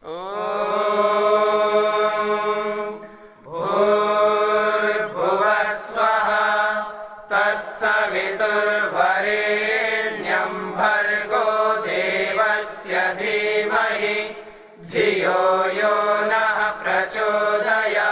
भूर्भुवः स्वः तत्सवितुर्वरेण्यं भर्गो देवस्य धीमहि धियो यो नः प्रचोदयात्।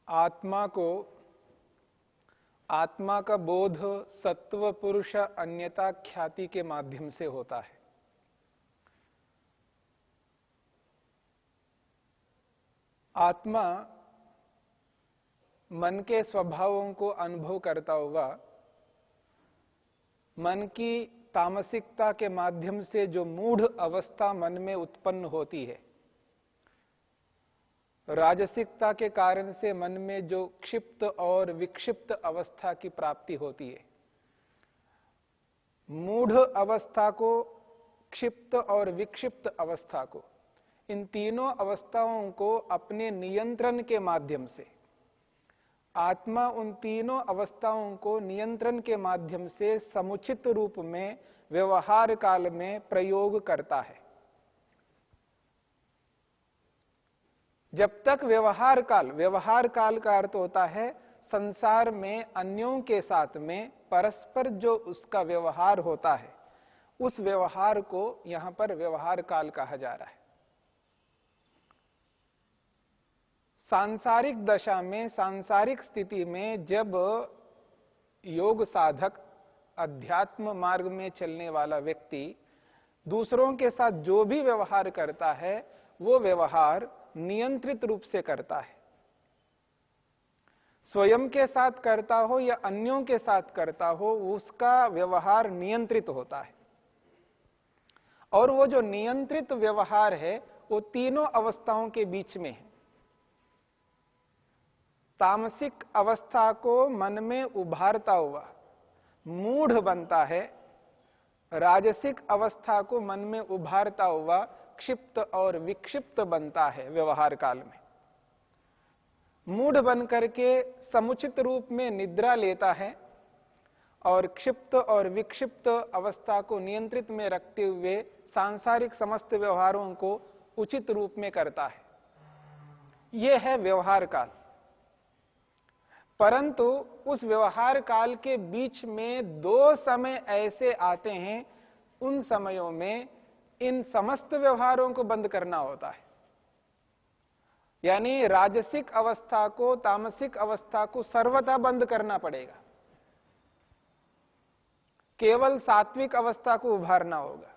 आत्मा को, आत्मा का बोध सत्व पुरुष अन्यता ख्याति के माध्यम से होता है। आत्मा मन के स्वभावों को अनुभव करता हुआ मन की तामसिकता के माध्यम से जो मूढ़ अवस्था मन में उत्पन्न होती है, राजसिकता के कारण से मन में जो क्षिप्त और विक्षिप्त अवस्था की प्राप्ति होती है, मूढ़ अवस्था को, क्षिप्त और विक्षिप्त अवस्था को, इन तीनों अवस्थाओं को अपने नियंत्रण के माध्यम से आत्मा उन तीनों अवस्थाओं को नियंत्रण के माध्यम से समुचित रूप में व्यवहार काल में प्रयोग करता है। जब तक व्यवहार काल का अर्थ होता है संसार में अन्यों के साथ में परस्पर जो उसका व्यवहार होता है, उस व्यवहार को यहां पर व्यवहार काल कहा जा रहा है। सांसारिक दशा में, सांसारिक स्थिति में जब योग साधक, अध्यात्म मार्ग में चलने वाला व्यक्ति दूसरों के साथ जो भी व्यवहार करता है, वो व्यवहार नियंत्रित रूप से करता है। स्वयं के साथ करता हो या अन्यों के साथ करता हो, उसका व्यवहार नियंत्रित होता है। और वो जो नियंत्रित व्यवहार है वो तीनों अवस्थाओं के बीच में है। तामसिक अवस्था को मन में उभारता हुआ मूढ़ बनता है, राजसिक अवस्था को मन में उभारता हुआ क्षिप्त और विक्षिप्त बनता है व्यवहार काल में। मूढ़ बन करके समुचित रूप में निद्रा लेता है और क्षिप्त और विक्षिप्त अवस्था को नियंत्रित में रखते हुए सांसारिक समस्त व्यवहारों को उचित रूप में करता है। यह है व्यवहार काल। परंतु उस व्यवहार काल के बीच में दो समय ऐसे आते हैं, उन समयों में इन समस्त व्यवहारों को बंद करना होता है। यानी राजसिक अवस्था को, तामसिक अवस्था को सर्वथा बंद करना पड़ेगा। केवल सात्विक अवस्था को उभारना होगा।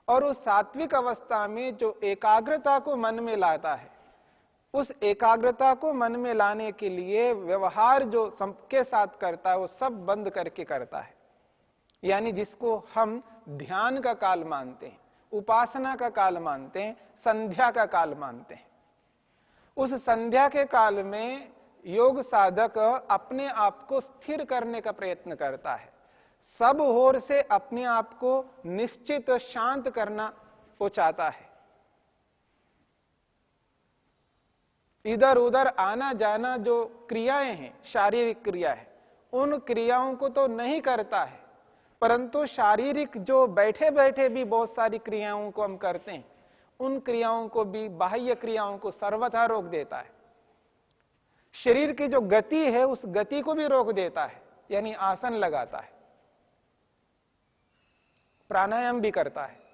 और उस सात्विक अवस्था में जो एकाग्रता को मन में लाता है, उस एकाग्रता को मन में लाने के लिए व्यवहार जो सबके साथ करता है वो सब बंद करके करता है। यानी जिसको हम ध्यान का काल मानते हैं, उपासना का काल मानते हैं, संध्या का काल मानते हैं। उस संध्या के काल में योग साधक अपने आप को स्थिर करने का प्रयत्न करता है। सब ओर से अपने आप को निश्चित शांत करना वो चाहता है। इधर उधर आना जाना जो क्रियाएं हैं, शारीरिक क्रिया है, उन क्रियाओं को तो नहीं करता है, परंतु शारीरिक जो बैठे बैठे भी बहुत सारी क्रियाओं को हम करते हैं, उन क्रियाओं को भी, बाह्य क्रियाओं को सर्वथा रोक देता है। शरीर की जो गति है उस गति को भी रोक देता है। यानी आसन लगाता है, प्राणायाम भी करता है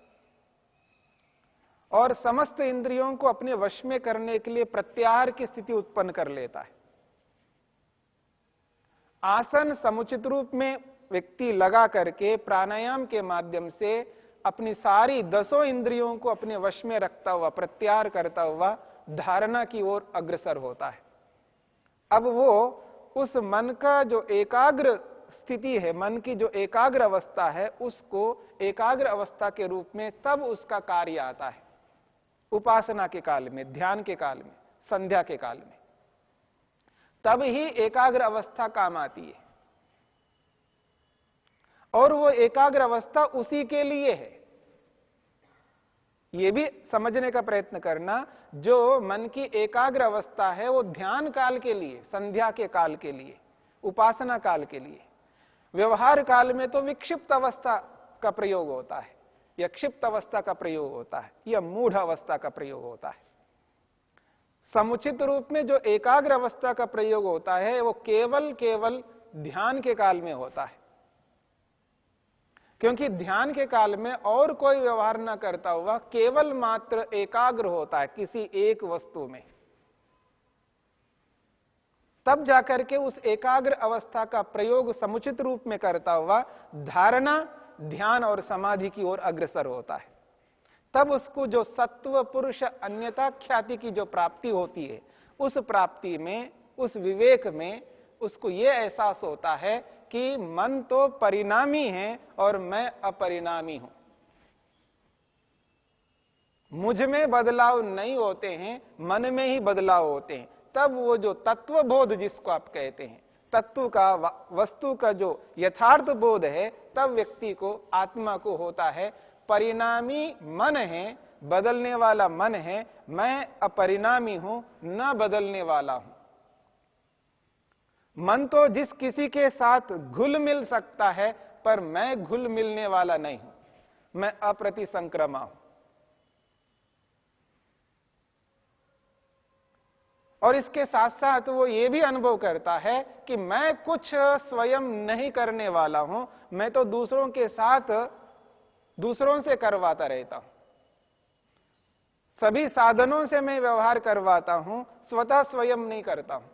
और समस्त इंद्रियों को अपने वश में करने के लिए प्रत्याहार की स्थिति उत्पन्न कर लेता है। आसन समुचित रूप में व्यक्ति लगा करके प्राणायाम के माध्यम से अपनी सारी 10 इंद्रियों को अपने वश में रखता हुआ, प्रत्याहार करता हुआ धारणा की ओर अग्रसर होता है। अब वो उस मन का जो एकाग्र स्थिति है, मन की जो एकाग्र अवस्था है, उसको एकाग्र अवस्था के रूप में तब उसका कार्य आता है, उपासना के काल में, ध्यान के काल में, संध्या के काल में, तब ही एकाग्र अवस्था काम आती है। और वो एकाग्र अवस्था उसी के लिए है। यह भी समझने का प्रयत्न करना, जो मन की एकाग्र अवस्था है वो ध्यान काल के लिए, संध्या के काल के लिए, उपासना काल के लिए। व्यवहार काल में तो विक्षिप्त अवस्था का प्रयोग होता है, या क्षिप्त अवस्था का प्रयोग होता है, या मूढ़ अवस्था का प्रयोग होता है। समुचित रूप में जो एकाग्र अवस्था का प्रयोग होता है वो केवल ध्यान के काल में होता है, क्योंकि ध्यान के काल में और कोई व्यवहार न करता हुआ केवल मात्र एकाग्र होता है किसी एक वस्तु में। तब जाकर के उस एकाग्र अवस्था का प्रयोग समुचित रूप में करता हुआ धारणा, ध्यान और समाधि की ओर अग्रसर होता है। तब उसको जो सत्व पुरुष अन्यता ख्याति की जो प्राप्ति होती है, उस प्राप्ति में, उस विवेक में उसको यह एहसास होता है कि मन तो परिणामी है और मैं अपरिणामी हूं। मुझ में बदलाव नहीं होते हैं, मन में ही बदलाव होते हैं। तब वो जो तत्वबोध जिसको आप कहते हैं, तत्व का, वस्तु का जो यथार्थ बोध है, तब व्यक्ति को, आत्मा को होता है परिणामी मन है, बदलने वाला मन है, मैं अपरिणामी हूं, न बदलने वाला हूं। मन तो जिस किसी के साथ घुल मिल सकता है, पर मैं घुल मिलने वाला नहीं हूं, मैं अप्रतिसंक्रमा हूं। और इसके साथ साथ वो ये भी अनुभव करता है कि मैं कुछ स्वयं नहीं करने वाला हूं, मैं तो दूसरों के साथ, दूसरों से करवाता रहता हूं। सभी साधनों से मैं व्यवहार करवाता हूं, स्वतः स्वयं नहीं करता हूं।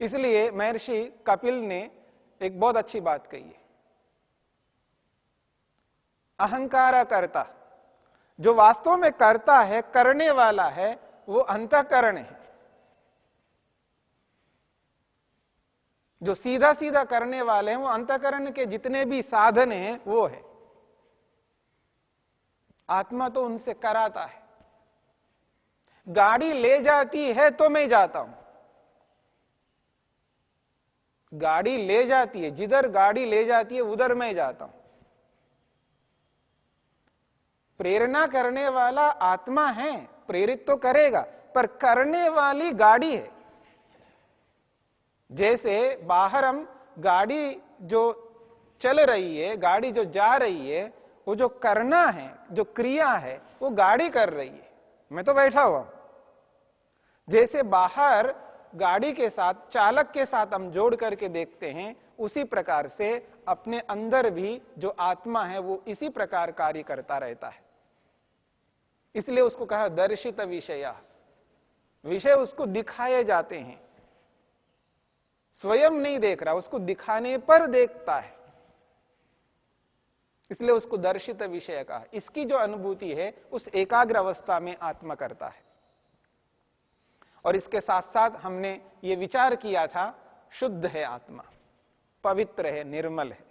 इसलिए महर्षि कपिल ने एक बहुत अच्छी बात कही है, अहंकारा कर्ता। जो वास्तव में करता है, करने वाला है, वो अंतःकरण है। जो सीधा सीधा करने वाले हैं वो अंतःकरण के जितने भी साधन हैं वो है। आत्मा तो उनसे कराता है। गाड़ी ले जाती है तो मैं जाता हूं, गाड़ी ले जाती है, जिधर गाड़ी ले जाती है उधर मैं जाता हूं। प्रेरणा करने वाला आत्मा है, प्रेरित तो करेगा, पर करने वाली गाड़ी है। जैसे बाहर हम गाड़ी जो चल रही है, गाड़ी जो जा रही है, वो जो करना है, जो क्रिया है, वो गाड़ी कर रही है, मैं तो बैठा हुआ। जैसे बाहर गाड़ी के साथ, चालक के साथ हम जोड़ करके देखते हैं, उसी प्रकार से अपने अंदर भी जो आत्मा है वो इसी प्रकार कार्य करता रहता है। इसलिए उसको कहा दर्शित विषय, विषय उसको दिखाए जाते हैं, स्वयं नहीं देख रहा, उसको दिखाने पर देखता है, इसलिए उसको दर्शित विषय कहा। इसकी जो अनुभूति है उस एकाग्र अवस्था में आत्मा करता है। और इसके साथ साथ हमने ये विचार किया था, शुद्ध है आत्मा, पवित्र है, निर्मल है।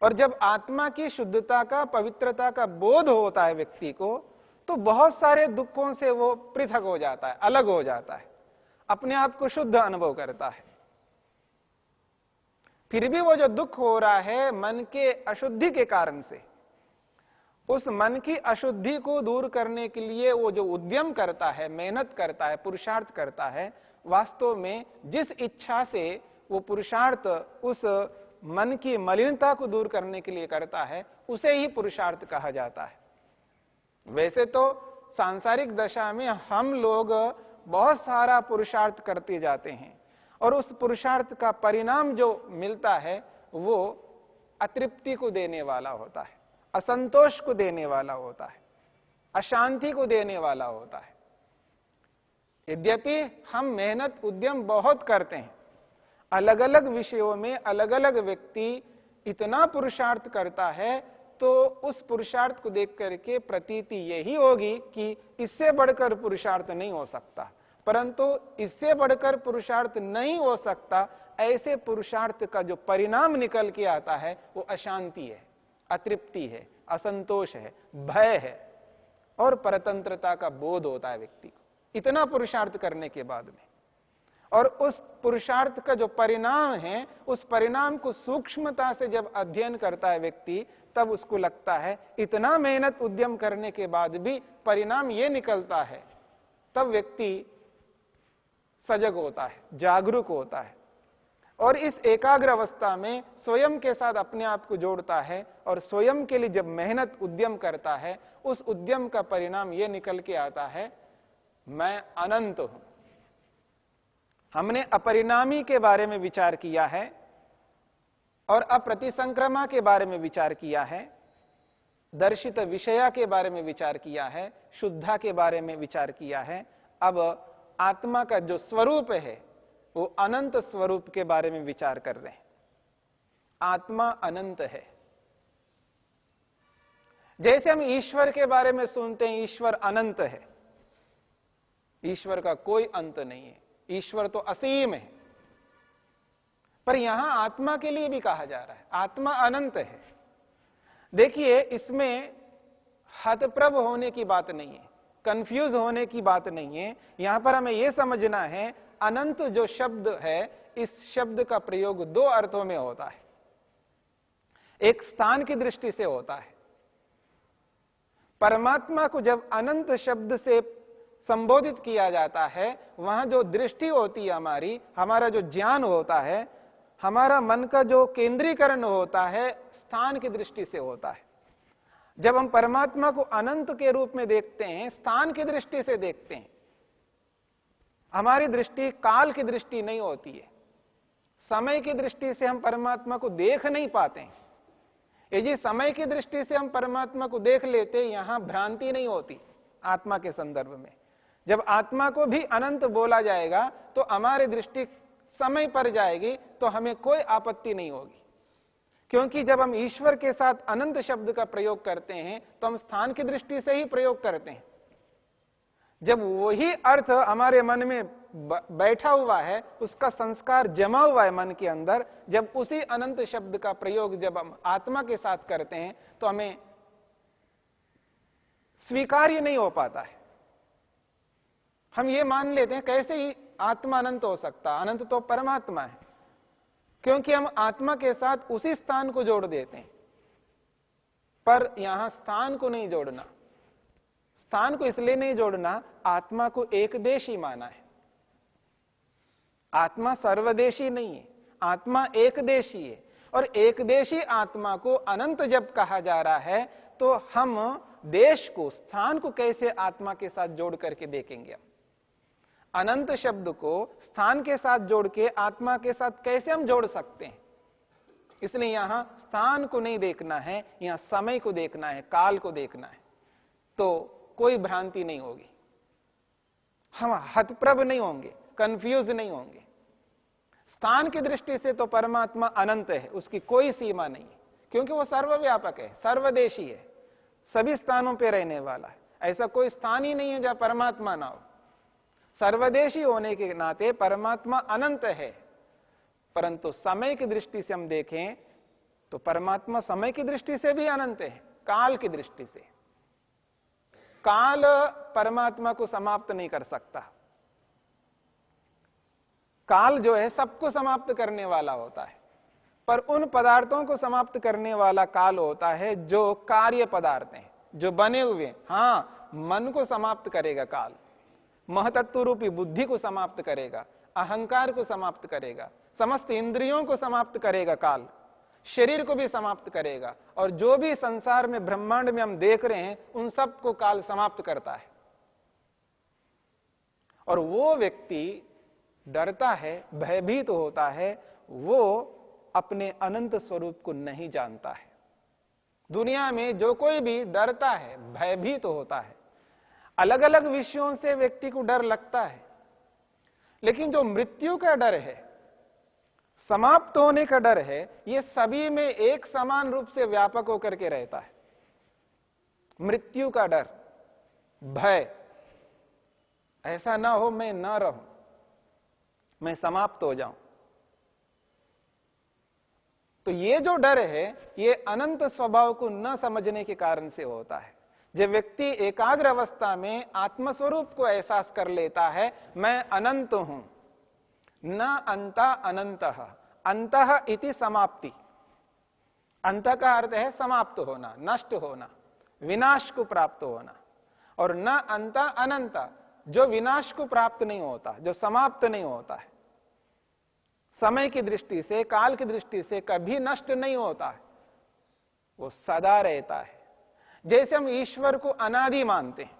और जब आत्मा की शुद्धता का, पवित्रता का बोध होता है व्यक्ति को, तो बहुत सारे दुखों से वो पृथक हो जाता है, अलग हो जाता है, अपने आप को शुद्ध अनुभव करता है। फिर भी वो जो दुख हो रहा है मन के अशुद्धि के कारण से, उस मन की अशुद्धि को दूर करने के लिए वो जो उद्यम करता है, मेहनत करता है, पुरुषार्थ करता है, वास्तव में जिस इच्छा से वो पुरुषार्थ उस मन की मलिनता को दूर करने के लिए करता है, उसे ही पुरुषार्थ कहा जाता है। वैसे तो सांसारिक दशा में हम लोग बहुत सारा पुरुषार्थ करते जाते हैं, और उस पुरुषार्थ का परिणाम जो मिलता है वो अतृप्ति को देने वाला होता है, असंतोष को देने वाला होता है, अशांति को देने वाला होता है। यद्यपि हम मेहनत उद्यम बहुत करते हैं, अलग अलग विषयों में अलग अलग व्यक्ति इतना पुरुषार्थ करता है, तो उस पुरुषार्थ को देख करके प्रतीति यही होगी कि इससे बढ़कर पुरुषार्थ नहीं हो सकता। परंतु इससे बढ़कर पुरुषार्थ नहीं हो सकता, ऐसे पुरुषार्थ का जो परिणाम निकल के आता है वो अशांति है, अतृप्ति है, असंतोष है, भय है और परतंत्रता का बोध होता है व्यक्ति को इतना पुरुषार्थ करने के बाद में। और उस पुरुषार्थ का जो परिणाम है, उस परिणाम को सूक्ष्मता से जब अध्ययन करता है व्यक्ति, तब उसको लगता है इतना मेहनत उद्यम करने के बाद भी परिणाम ये निकलता है, तब व्यक्ति सजग होता है, जागरूक होता है और इस एकाग्र अवस्था में स्वयं के साथ अपने आप को जोड़ता है और स्वयं के लिए जब मेहनत उद्यम करता है, उस उद्यम का परिणाम यह निकल के आता है, मैं अनंत हूं। हमने अपरिणामी के बारे में विचार किया है और अप्रतिसंक्रमा के बारे में विचार किया है, दर्शित विषया के बारे में विचार किया है, शुद्धा के बारे में विचार किया है। अब आत्मा का जो स्वरूप है वो अनंत स्वरूप के बारे में विचार कर रहे हैं। आत्मा अनंत है। जैसे हम ईश्वर के बारे में सुनते हैं, ईश्वर अनंत है, ईश्वर का कोई अंत नहीं है, ईश्वर तो असीम है। पर यहां आत्मा के लिए भी कहा जा रहा है आत्मा अनंत है। देखिए, इसमें हतप्रभ होने की बात नहीं है, कंफ्यूज होने की बात नहीं है। यहां पर हमें यह समझना है, अनंत जो शब्द है, इस शब्द का प्रयोग दो अर्थों में होता है। एक स्थान की दृष्टि से होता है। परमात्मा को जब अनंत शब्द से संबोधित किया जाता है, वहां जो दृष्टि होती है हमारी, हमारा जो ज्ञान होता है, हमारा मन का जो केंद्रीकरण होता है, स्थान की दृष्टि से होता है। जब हम परमात्मा को अनंत के रूप में देखते हैं, स्थान की दृष्टि से देखते हैं, हमारी दृष्टि काल की दृष्टि नहीं होती है, समय की दृष्टि से हम परमात्मा को देख नहीं पाते हैं। यदि समय की दृष्टि से हम परमात्मा को देख लेते, यहां भ्रांति नहीं होती आत्मा के संदर्भ में। जब आत्मा को भी अनंत बोला जाएगा तो हमारी दृष्टि समय पर जाएगी, तो हमें कोई आपत्ति नहीं होगी, क्योंकि जब हम ईश्वर के साथ अनंत शब्द का प्रयोग करते हैं तो हम स्थान की दृष्टि से ही प्रयोग करते हैं। जब वही अर्थ हमारे मन में बैठा हुआ है, उसका संस्कार जमा हुआ है मन के अंदर, जब उसी अनंत शब्द का प्रयोग जब हम आत्मा के साथ करते हैं तो हमें स्वीकार्य नहीं हो पाता है। हम ये मान लेते हैं कैसे ही आत्मा अनंत हो सकता, अनंत तो परमात्मा है, क्योंकि हम आत्मा के साथ उसी स्थान को जोड़ देते हैं। पर यहां स्थान को नहीं जोड़ना। स्थान को इसलिए नहीं जोड़ना, आत्मा को एकदेशी माना है। आत्मा सर्वदेशी नहीं है, आत्मा एकदेशी है। और एकदेशी आत्मा को अनंत जब कहा जा रहा है, तो हम देश को, स्थान को कैसे आत्मा के साथ जोड़ करके देखेंगे? अनंत शब्द को स्थान के साथ जोड़ के आत्मा के साथ कैसे हम जोड़ सकते हैं? इसलिए यहां स्थान को नहीं देखना है, यहां समय को देखना है, काल को देखना है, तो कोई भ्रांति नहीं होगी, हम हतप्रभ नहीं होंगे, कंफ्यूज नहीं होंगे। स्थान की दृष्टि से तो परमात्मा अनंत है, उसकी कोई सीमा नहीं है, क्योंकि वो सर्वव्यापक है, सर्वदेशी है, सभी स्थानों पर रहने वाला है। ऐसा कोई स्थान ही नहीं है जहां परमात्मा ना हो। सर्वदेशी होने के नाते परमात्मा अनंत है। परंतु समय की दृष्टि से हम देखें तो परमात्मा समय की दृष्टि से भी अनंत है, काल की दृष्टि से। काल परमात्मा को समाप्त नहीं कर सकता। काल जो है सबको समाप्त करने वाला होता है, पर उन पदार्थों को समाप्त करने वाला काल होता है जो कार्य पदार्थ हैं, जो बने हुए। हां, मन को समाप्त करेगा काल, महतत्व रूपी बुद्धि को समाप्त करेगा, अहंकार को समाप्त करेगा, समस्त इंद्रियों को समाप्त करेगा काल, शरीर को भी समाप्त करेगा। और जो भी संसार में, ब्रह्मांड में हम देख रहे हैं, उन सब को काल समाप्त करता है। और वो व्यक्ति डरता है, भयभीत होता है, वो अपने अनंत स्वरूप को नहीं जानता है। दुनिया में जो कोई भी डरता है, भयभीत होता है, अलग अलग विषयों से व्यक्ति को डर लगता है, लेकिन जो मृत्यु का डर है, समाप्त होने का डर है, यह सभी में एक समान रूप से व्यापक होकर के रहता है। मृत्यु का डर, भय, ऐसा ना हो मैं ना रहूं, मैं समाप्त हो जाऊं। तो ये जो डर है, ये अनंत स्वभाव को न समझने के कारण से होता है। जब व्यक्ति एकाग्र अवस्था में आत्मस्वरूप को एहसास कर लेता है, मैं अनंत हूं, न अंता अनंतः, अंतः इति समाप्ति। अंत का अर्थ है समाप्त होना, नष्ट होना, विनाश को प्राप्त होना। और न अंत अनंत, जो विनाश को प्राप्त नहीं होता, जो समाप्त नहीं होता है, समय की दृष्टि से, काल की दृष्टि से कभी नष्ट नहीं होता है, वो सदा रहता है। जैसे हम ईश्वर को अनादि मानते हैं,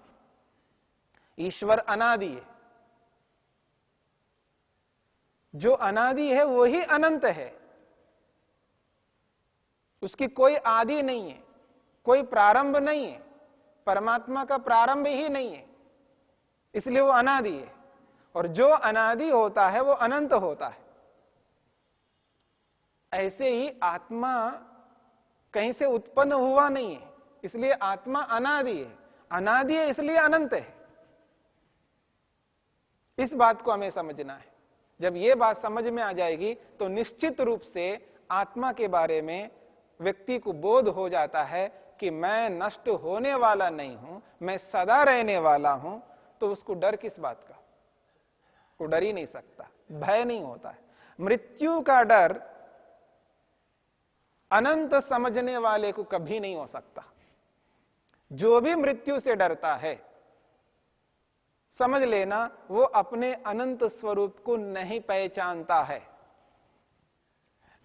ईश्वर अनादि है, जो अनादि है वही अनंत है, उसकी कोई आदि नहीं है, कोई प्रारंभ नहीं है, परमात्मा का प्रारंभ ही नहीं है, इसलिए वो अनादि है। और जो अनादि होता है वो अनंत होता है। ऐसे ही आत्मा कहीं से उत्पन्न हुआ नहीं है, इसलिए आत्मा अनादि है, अनादि है इसलिए अनंत है। इस बात को हमें समझना है। जब यह बात समझ में आ जाएगी तो निश्चित रूप से आत्मा के बारे में व्यक्ति को बोध हो जाता है कि मैं नष्ट होने वाला नहीं हूं, मैं सदा रहने वाला हूं। तो उसको डर किस बात का? वो डर ही नहीं सकता, भय नहीं होता है। मृत्यु का डर अनंत समझने वाले को कभी नहीं हो सकता। जो भी मृत्यु से डरता है, समझ लेना वो अपने अनंत स्वरूप को नहीं पहचानता है।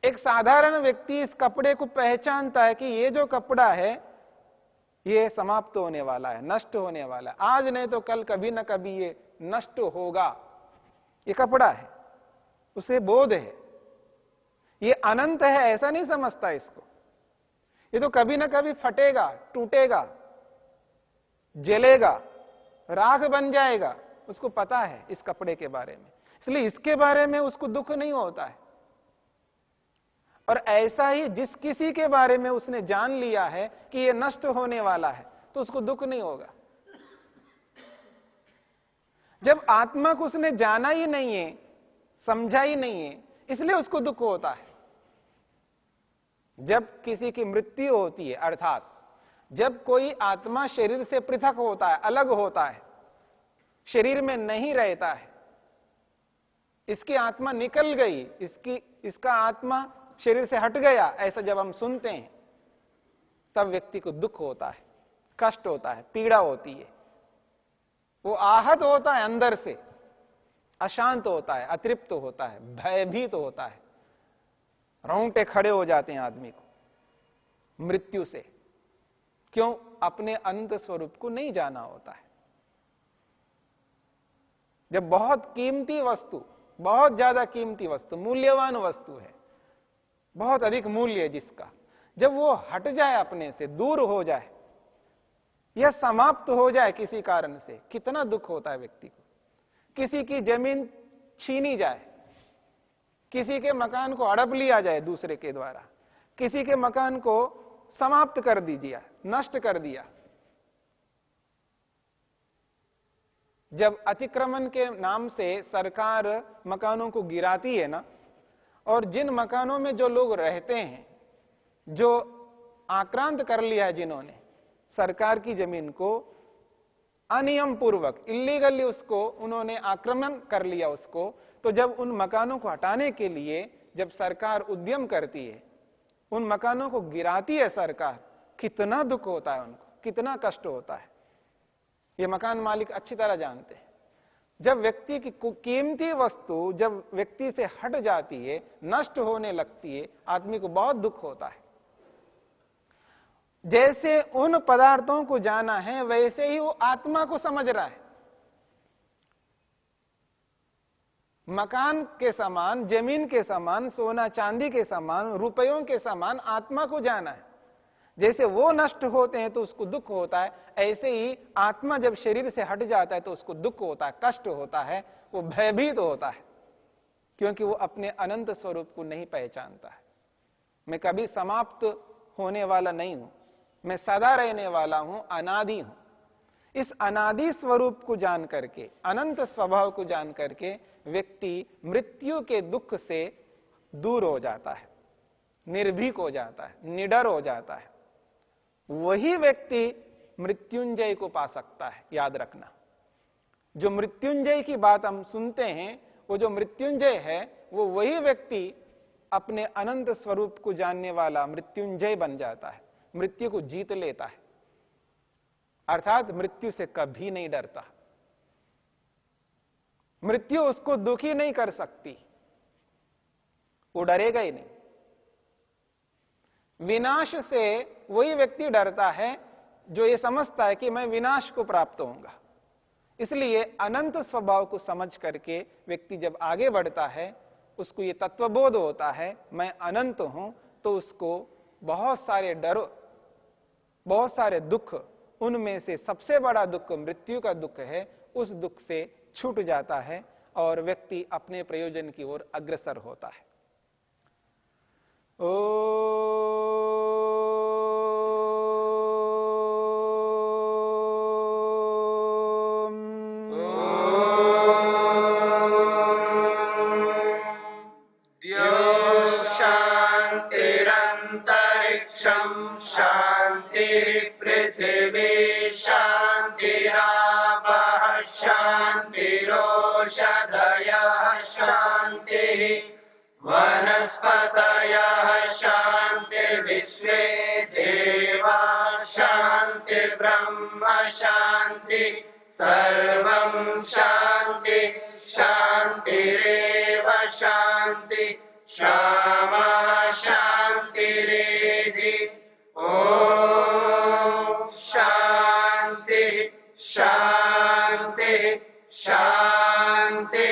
एक साधारण व्यक्ति इस कपड़े को पहचानता है कि ये जो कपड़ा है ये समाप्त होने वाला है, नष्ट होने वाला है, आज नहीं तो कल कभी ना कभी ये नष्ट होगा, ये कपड़ा है, उसे बोध है। ये अनंत है ऐसा नहीं समझता इसको, ये तो कभी ना कभी फटेगा, टूटेगा, जलेगा, राख बन जाएगा, उसको पता है इस कपड़े के बारे में, इसलिए इसके बारे में उसको दुख नहीं होता है। और ऐसा ही जिस किसी के बारे में उसने जान लिया है कि यह नष्ट होने वाला है, तो उसको दुख नहीं होगा। जब आत्मा को उसने जाना ही नहीं है, समझा ही नहीं है, इसलिए उसको दुख होता है। जब किसी की मृत्यु होती है, अर्थात जब कोई आत्मा शरीर से पृथक होता है, अलग होता है, शरीर में नहीं रहता है, इसकी आत्मा निकल गई, इसका आत्मा शरीर से हट गया, ऐसा जब हम सुनते हैं तब व्यक्ति को दुख होता है, कष्ट होता है, पीड़ा होती है, वो आहत होता है, अंदर से अशांत होता है, अतृप्त होता है, भयभीत होता है, रोंगटे खड़े हो जाते हैं आदमी को मृत्यु से। क्यों? अपने अनंत स्वरूप को नहीं जाना होता है। जब बहुत कीमती वस्तु, बहुत ज्यादा कीमती वस्तु, मूल्यवान वस्तु है, बहुत अधिक मूल्य है जिसका, जब वो हट जाए, अपने से दूर हो जाए या समाप्त हो जाए किसी कारण से, कितना दुख होता है व्यक्ति को। किसी की जमीन छीनी जाए, किसी के मकान को हड़प लिया जाए दूसरे के द्वारा, किसी के मकान को समाप्त कर दीजिए, नष्ट कर दिया। जब अतिक्रमण के नाम से सरकार मकानों को गिराती है ना, और जिन मकानों में जो लोग रहते हैं, जो आक्रांत कर लिया है जिन्होंने सरकार की जमीन को, अनियम पूर्वक, इलीगली उसको उन्होंने आक्रमण कर लिया उसको, तो जब उन मकानों को हटाने के लिए जब सरकार उद्यम करती है, उन मकानों को गिराती है सरकार, कितना दुख होता है उनको, कितना कष्ट होता है, ये मकान मालिक अच्छी तरह जानते हैं। जब व्यक्ति की कीमती वस्तु जब व्यक्ति से हट जाती है, नष्ट होने लगती है, आदमी को बहुत दुख होता है। जैसे उन पदार्थों को जाना है, वैसे ही वो आत्मा को समझ रहा है। मकान के समान, जमीन के समान, सोना चांदी के समान, रुपयों के समान आत्मा को जाना है। जैसे वो नष्ट होते हैं तो उसको दुख होता है, ऐसे ही आत्मा जब शरीर से हट जाता है तो उसको दुख होता है, कष्ट होता है, वो भयभीत होता है, क्योंकि वो अपने अनंत स्वरूप को नहीं पहचानता है। मैं कभी समाप्त होने वाला नहीं हूं, मैं सदा रहने वाला हूं, अनादि हूं। इस अनादि स्वरूप को जान करके, अनंत स्वभाव को जान करके व्यक्ति मृत्यु के दुख से दूर हो जाता है, निर्भीक हो जाता है, निडर हो जाता है। वही व्यक्ति मृत्युंजय को पा सकता है। याद रखना, जो मृत्युंजय की बात हम सुनते हैं, वो जो मृत्युंजय है वो वही व्यक्ति अपने अनंत स्वरूप को जानने वाला मृत्युंजय बन जाता है, मृत्यु को जीत लेता है, अर्थात मृत्यु से कभी नहीं डरता। मृत्यु उसको दुखी नहीं कर सकती, वो डरेगा ही नहीं। विनाश से वही व्यक्ति डरता है जो ये समझता है कि मैं विनाश को प्राप्त होऊंगा। इसलिए अनंत स्वभाव को समझ करके व्यक्ति जब आगे बढ़ता है, उसको ये तत्वबोध होता है मैं अनंत हूं, तो उसको बहुत सारे डर, बहुत सारे दुख, उनमें से सबसे बड़ा दुख मृत्यु का दुख है, उस दुख से छूट जाता है और व्यक्ति अपने प्रयोजन की ओर अग्रसर होता है। शांतिरंतरिक्षं शांति पृथिवी शांतिरापः शांतिरोषधयः शांतिः वनस्पतयः शांतिर्विश्वे देवा शांतिर्ब्रह्म शांति सर्वं शांति शांतिरेव शांति क्षमा शांतिरेधि। ओम शांति शांति शांति।